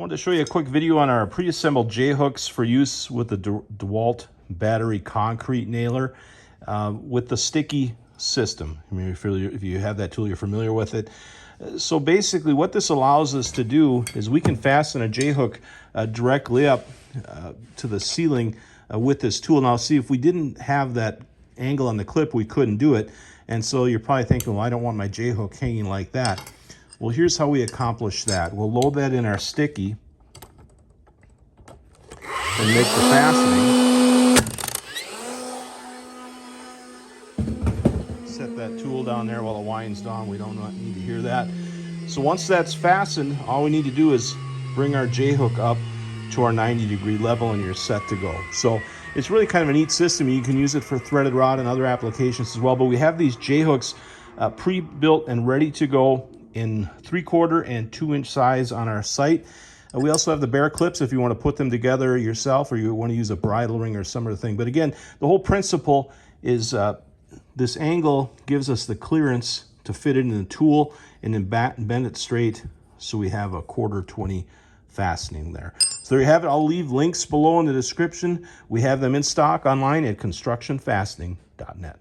I wanted to show you a quick video on our pre-assembled J-hooks for use with the DeWalt battery concrete nailer with the sticky system. I mean, if you have that tool, you're familiar with it. So basically what this allows us to do is we can fasten a J-hook directly up to the ceiling with this tool. Now see, if we didn't have that angle on the clip, we couldn't do it. And so you're probably thinking, well, I don't want my J-hook hanging like that. Well, here's how we accomplish that. We'll load that in our sticky and make the fastening. Set that tool down there while the wine's down. We don't need to hear that. So once that's fastened, all we need to do is bring our J-hook up to our 90-degree level and you're set to go. So it's really kind of a neat system. You can use it for threaded rod and other applications as well. But we have these J-hooks pre-built and ready to go in 3/4 and 2-inch size on our site. We also have the bear clips if you want to put them together yourself or you want to use a bridle ring or some other thing. But again, the whole principle is this angle gives us the clearance to fit it in the tool and then bend it straight so we have a 1/4-20 fastening there. So there you have it. I'll leave links below in the description. We have them in stock online at constructionfastening.net.